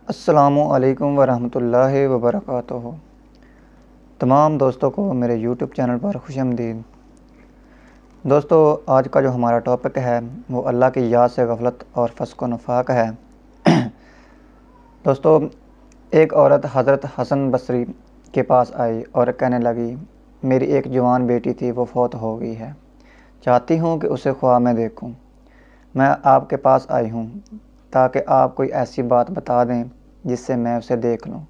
السلام علیکم ورحمۃ اللہ وبرکاتہ۔ تمام دوستوں کو میرے یوٹیوب چینل پر خوش آمدید۔ دوستو، آج کا جو ہمارا ٹاپک ہے وہ اللہ کی یاد سے غفلت اور فسق و نفاق ہے۔ دوستو، ایک عورت حضرت حسن بصری کے پاس آئی اور کہنے لگی، میری ایک جوان بیٹی تھی، وہ فوت ہو گئی ہے، چاہتی ہوں کہ اسے خواب میں دیکھوں۔ میں آپ کے پاس آئی ہوں تاکہ آپ کوئی ایسی بات بتا دیں جس سے میں اسے دیکھ لوں۔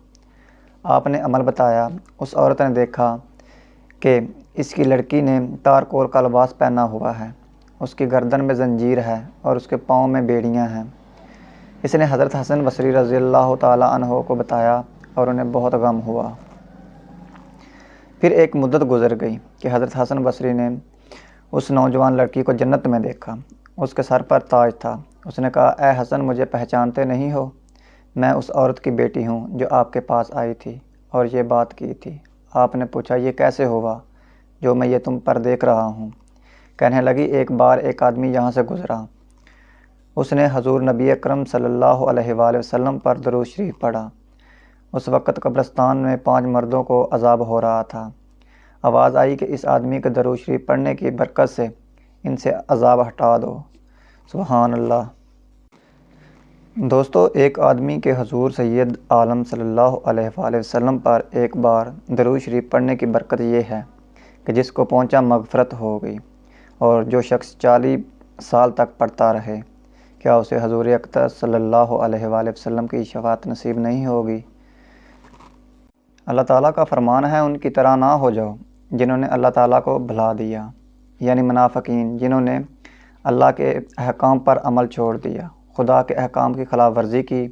آپ نے عمل بتایا۔ اس عورت نے دیکھا کہ اس کی لڑکی نے تارکول کا لباس پہنا ہوا ہے، اس کی گردن میں زنجیر ہے اور اس کے پاؤں میں بیڑیاں ہیں۔ اس نے حضرت حسن بصری رضی اللہ تعالیٰ عنہ کو بتایا اور انہیں بہت غم ہوا۔ پھر ایک مدت گزر گئی کہ حضرت حسن بصری نے اس نوجوان لڑکی کو جنت میں دیکھا۔ اس کے سر پر تاج تھا۔ اس نے کہا، اے حسن، مجھے پہچانتے نہیں ہو؟ میں اس عورت کی بیٹی ہوں جو آپ کے پاس آئی تھی اور یہ بات کی تھی۔ آپ نے پوچھا، یہ کیسے ہوا جو میں یہ تم پر دیکھ رہا ہوں؟ کہنے لگی، ایک بار ایک آدمی یہاں سے گزرا۔ اس نے حضور نبی اکرم صلی اللہ علیہ وآلہ وسلم پر درود شریف پڑھا۔ اس وقت قبرستان میں 5 مردوں کو عذاب ہو رہا تھا۔ آواز آئی کہ اس آدمی کے درود شریف پڑھنے کی برکت سے ان سے عذاب ہٹا دو۔ سبحان اللہ۔ دوستو، ایک آدمی کے حضور سید عالم صلی اللہ علیہ وآلہ وسلم پر ایک بار درود شریف پڑھنے کی برکت یہ ہے کہ جس کو پہنچا مغفرت ہو گئی، اور جو شخص 40 سال تک پڑھتا رہے، کیا اسے حضور اقدس صلی اللہ علیہ وآلہ وسلم کی شفاعت نصیب نہیں ہوگی؟ اللہ تعالیٰ کا فرمان ہے، ان کی طرح نہ ہو جاؤ جنہوں نے اللہ تعالیٰ کو بھلا دیا، یعنی منافقین، جنہوں نے اللہ کے احکام پر عمل چھوڑ دیا، خدا کے احکام کی خلاف ورزی کی،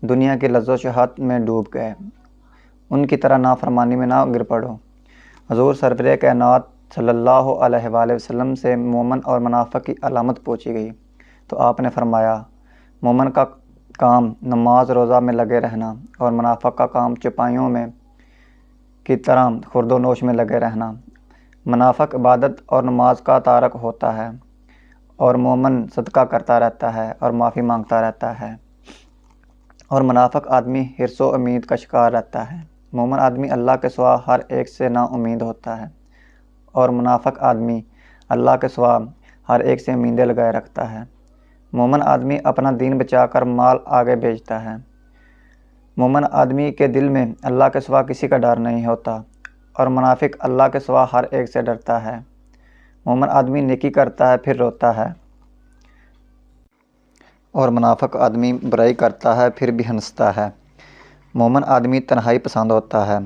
دنیا کی لذت و شہوت میں ڈوب گئے۔ ان کی طرح نافرمانی میں نہ گر پڑو۔ حضور سرور کائنات صلی اللہ علیہ وآلہ وسلم سے مومن اور منافق کی علامت پوچھی گئی تو آپ نے فرمایا، مومن کا کام نماز روزہ میں لگے رہنا اور منافق کا کام چپائیوں میں کی طرح خورد و نوش میں لگے رہنا۔ منافق عبادت اور نماز کا تارک ہوتا ہے اور مومن صدقہ کرتا رہتا ہے اور معافی مانگتا رہتا ہے، اور منافق آدمی حرص و امید کا شکار رہتا ہے۔ مومن آدمی اللہ کے سوا ہر ایک سے نا امید ہوتا ہے، اور منافق آدمی اللہ کے سوا ہر ایک سے امیدیں لگائے رکھتا ہے۔ مومن آدمی اپنا دین بچا کر مال آگے بھیجتا ہے۔ مومن آدمی کے دل میں اللہ کے سوا کسی کا ڈر نہیں ہوتا، اور منافق اللہ کے سوا ہر ایک سے ڈرتا ہے۔ مومن آدمی نیکی کرتا ہے پھر روتا ہے، اور منافق آدمی برائی کرتا ہے پھر بھی ہنستا ہے۔ مومن آدمی تنہائی پسند ہوتا ہے،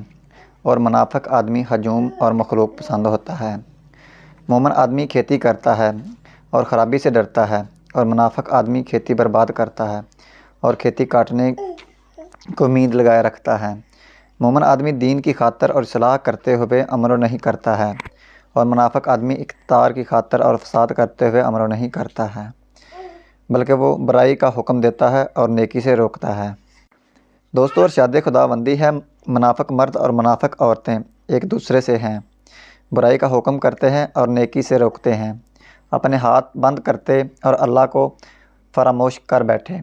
اور منافق آدمی ہجوم اور مخلوق پسند ہوتا ہے۔ مومن آدمی کھیتی کرتا ہے اور خرابی سے ڈرتا ہے، اور منافق آدمی کھیتی برباد کرتا ہے اور کھیتی کاٹنے کو امید لگائے رکھتا ہے۔ مومن آدمی دین کی خاطر اور اصلاح کرتے ہوئے امر نہیں کرتا ہے، اور منافق آدمی اقتدار کی خاطر اور فساد کرتے ہوئے امر نہیں کرتا ہے، بلکہ وہ برائی کا حکم دیتا ہے اور نیکی سے روکتا ہے۔ دوستو، ارشاد خداوندی ہے، منافق مرد اور منافق عورتیں ایک دوسرے سے ہیں، برائی کا حکم کرتے ہیں اور نیکی سے روکتے ہیں، اپنے ہاتھ بند کرتے اور اللہ کو فراموش کر بیٹھے۔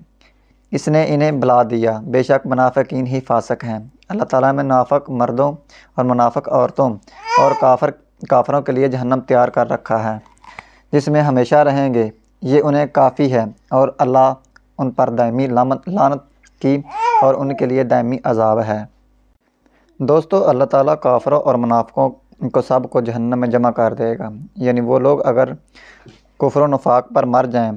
اس نے انہیں بھلا دیا، بے شک منافقین ہی فاسق ہیں۔ اللہ تعالیٰ نے منافق مردوں اور منافق عورتوں اور کافروں کے لیے جہنم تیار کر رکھا ہے، جس میں ہمیشہ رہیں گے، یہ انہیں کافی ہے، اور اللہ ان پر دائمی لعنت کی اور ان کے لیے دائمی عذاب ہے۔ دوستو، اللہ تعالیٰ کافروں اور منافقوں کو سب کو جہنم میں جمع کر دے گا، یعنی وہ لوگ اگر کفر و نفاق پر مر جائیں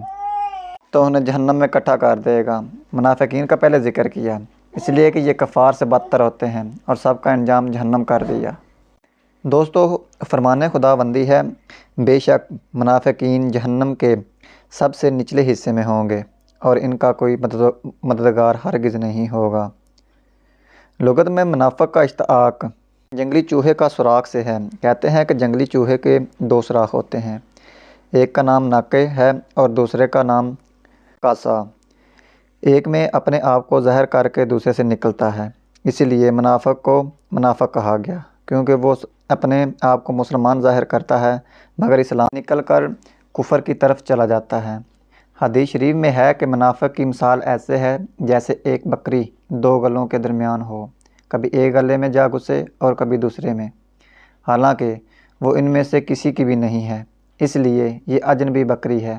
تو انہیں جہنم میں اکٹھا کر دے گا۔ منافقین کا پہلے ذکر کیا اس لیے کہ یہ کفار سے بدتر ہوتے ہیں، اور سب کا انجام جہنم کر دیا۔ دوستو، فرمان خداوندی ہے، بے شک منافقین جہنم کے سب سے نچلے حصے میں ہوں گے، اور ان کا کوئی مددگار ہرگز نہیں ہوگا۔ لغت میں منافق کا اشتقاق جنگلی چوہے کا سوراخ سے ہے۔ کہتے ہیں کہ جنگلی چوہے کے 2 سوراخ ہوتے ہیں، ایک کا نام ناقے ہے اور دوسرے کا نام کاسا۔ ایک میں اپنے آپ کو ظاہر کر کے دوسرے سے نکلتا ہے، اسی لیے منافق کو منافق کہا گیا، کیونکہ وہ اپنے آپ کو مسلمان ظاہر کرتا ہے مگر اسلام نکل کر کفر کی طرف چلا جاتا ہے۔ حدیث شریف میں ہے کہ منافق کی مثال ایسے ہے جیسے ایک بکری دو گلوں کے درمیان ہو، کبھی ایک گلے میں جا گھسے اور کبھی دوسرے میں، حالانکہ وہ ان میں سے کسی کی بھی نہیں ہے، اس لیے یہ اجنبی بکری ہے،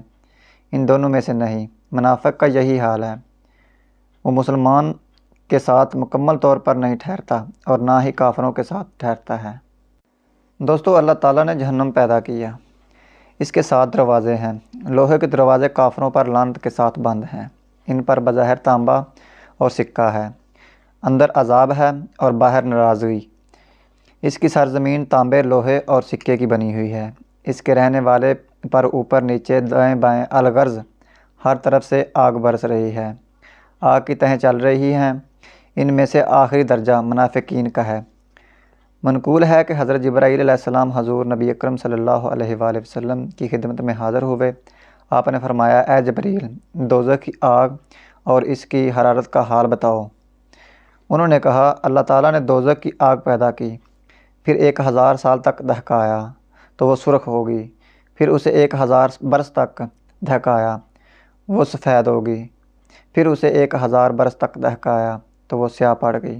ان دونوں میں سے نہیں۔ منافق کا یہی حال ہے، وہ مسلمان کے ساتھ مکمل طور پر نہیں ٹھہرتا اور نہ ہی کافروں کے ساتھ ٹھہرتا ہے۔ دوستو، اللہ تعالیٰ نے جہنم پیدا کیا، اس کے 7 دروازے ہیں۔ لوہے کے دروازے کافروں پر لعنت کے ساتھ بند ہیں، ان پر بظاہر تانبا اور سکہ ہے، اندر عذاب ہے اور باہر ناراضگی۔ اس کی سرزمین تانبے، لوہے اور سکے کی بنی ہوئی ہے، اس کے رہنے والے پر اوپر نیچے دائیں بائیں الغرض ہر طرف سے آگ برس رہی ہے، آگ کی تہیں چل رہی ہیں۔ ان میں سے آخری درجہ منافقین کا ہے۔ منقول ہے کہ حضرت جبرائیل علیہ السلام حضور نبی اکرم صلی اللہ علیہ وآلہ وسلم کی خدمت میں حاضر ہوئے۔ آپ نے فرمایا، اے جبرائیل، دوزخ کی آگ اور اس کی حرارت کا حال بتاؤ۔ انہوں نے کہا، اللہ تعالیٰ نے دوزخ کی آگ پیدا کی، پھر 1000 سال تک دہکایا تو وہ سرخ ہوگی، پھر اسے 1000 برس تک دہکایا وہ سفید ہوگی، پھر اسے 1000 برس تک دہکایا تو وہ سیاہ پڑ گئی۔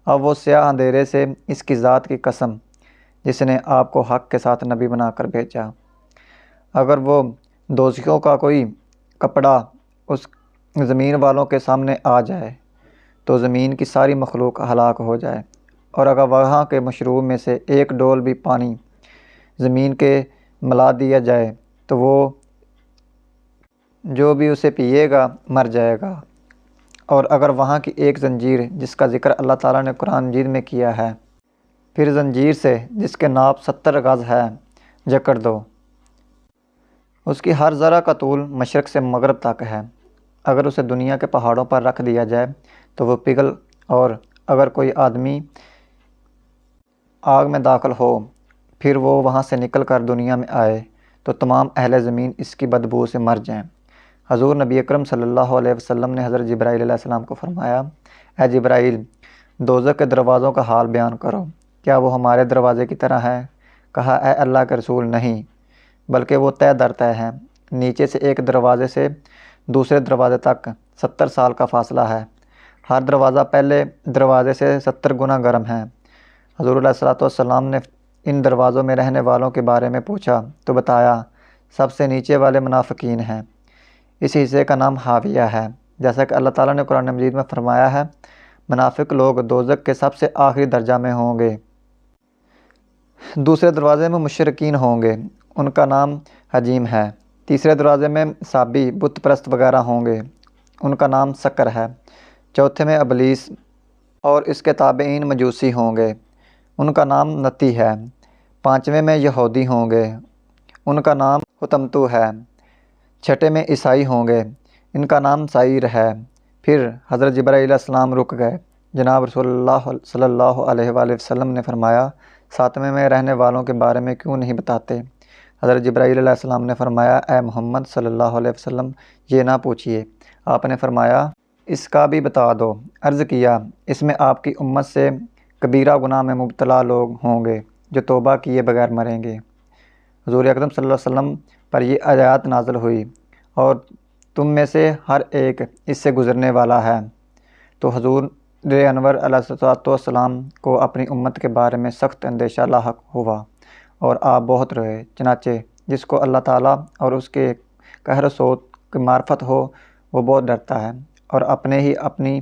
اب وہ سیاہ اندھیرے سے اس کی ذات کی قسم جس نے آپ کو حق کے ساتھ نبی بنا کر بھیجا، اگر وہ دوزخیوں کا کوئی کپڑا اس زمین والوں کے سامنے آ جائے تو زمین کی ساری مخلوق ہلاک ہو جائے، اور اگر وہاں کے مشروب میں سے ایک ڈول بھی پانی زمین کے ملا دیا جائے تو وہ جو بھی اسے پیے گا مر جائے گا، اور اگر وہاں کی ایک زنجیر جس کا ذکر اللہ تعالیٰ نے قرآن مجید میں کیا ہے، پھر زنجیر سے جس کے ناپ 70 گز ہے جکڑ دو، اس کی ہر ذرہ کا طول مشرق سے مغرب تک ہے، اگر اسے دنیا کے پہاڑوں پر رکھ دیا جائے تو وہ پگھل، اور اگر کوئی آدمی آگ میں داخل ہو پھر وہ وہاں سے نکل کر دنیا میں آئے تو تمام اہل زمین اس کی بدبو سے مر جائیں۔ حضور نبی اکرم صلی اللہ علیہ وسلم نے حضرت جبرائیل علیہ السلام کو فرمایا، اے جبرائیل، دوزخ کے دروازوں کا حال بیان کرو، کیا وہ ہمارے دروازے کی طرح ہے؟ کہا، اے اللہ کے رسول، نہیں، بلکہ وہ طے در طے ہیں، نیچے سے ایک دروازے سے دوسرے دروازے تک 70 سال کا فاصلہ ہے، ہر دروازہ پہلے دروازے سے 70 گنا گرم ہے۔ حضور علیہ السلام نے ان دروازوں میں رہنے والوں کے بارے میں پوچھا تو بتایا، سب سے نیچے والے منافقین ہیں، اس حصے کا نام حاویہ ہے، جیسا کہ اللہ تعالیٰ نے قرآن مجید میں فرمایا ہے، منافق لوگ دوزخ کے سب سے آخری درجہ میں ہوں گے۔ دوسرے دروازے میں مشرکین ہوں گے، ان کا نام حجیم ہے۔ تیسرے دروازے میں صابی، بت پرست وغیرہ ہوں گے، ان کا نام سکر ہے۔ چوتھے میں ابلیس اور اس کے تابعین مجوسی ہوں گے، ان کا نام نتی ہے۔ پانچویں میں یہودی ہوں گے، ان کا نام حتمتو ہے۔ چھٹے میں عیسائی ہوں گے، ان کا نام سعیر ہے۔ پھر حضرت جبرائیل علیہ السلام رک گئے۔ جناب رسول اللہ صلی اللہ علیہ وآلہ وسلم نے فرمایا، ساتویں میں رہنے والوں کے بارے میں کیوں نہیں بتاتے؟ حضرت جبرائیل علیہ السلام نے فرمایا، اے محمد صلی اللہ علیہ وسلم، یہ نہ پوچھیے۔ آپ نے فرمایا، اس کا بھی بتا دو۔ عرض کیا، اس میں آپ کی امت سے کبیرہ گناہ میں مبتلا لوگ ہوں گے جو توبہ کیے بغیر مریں گے۔ حضور اکرم صلی اللہ علیہ وسلم پر یہ آیات نازل ہوئی، اور تم میں سے ہر ایک اس سے گزرنے والا ہے۔ تو حضور انور علیہ السلام کو اپنی امت کے بارے میں سخت اندیشہ لاحق ہوا، اور آپ بہت روئے۔ چنانچہ جس کو اللہ تعالیٰ اور اس کے قہر و صوت کی معرفت ہو وہ بہت ڈرتا ہے، اور اپنی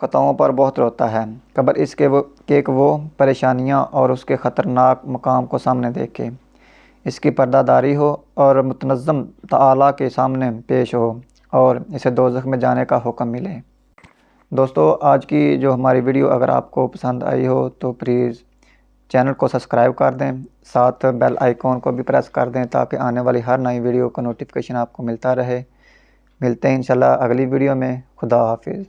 خطاؤں پر بہت روتا ہے، قبل اس کے کہ وہ پریشانیاں اور اس کے خطرناک مقام کو سامنے دیکھے، اس کی پردہ داری ہو اور متنظم تعالیٰ کے سامنے پیش ہو، اور اسے دوزخ میں جانے کا حکم ملے۔ دوستو، آج کی جو ہماری ویڈیو اگر آپ کو پسند آئی ہو تو پلیز چینل کو سبسکرائب کر دیں، ساتھ بیل آئیکن کو بھی پریس کر دیں تاکہ آنے والی ہر نئی ویڈیو کا نوٹیفیکیشن آپ کو ملتا رہے۔ ملتے ہیں انشاءاللہ اگلی ویڈیو میں۔ خدا حافظ۔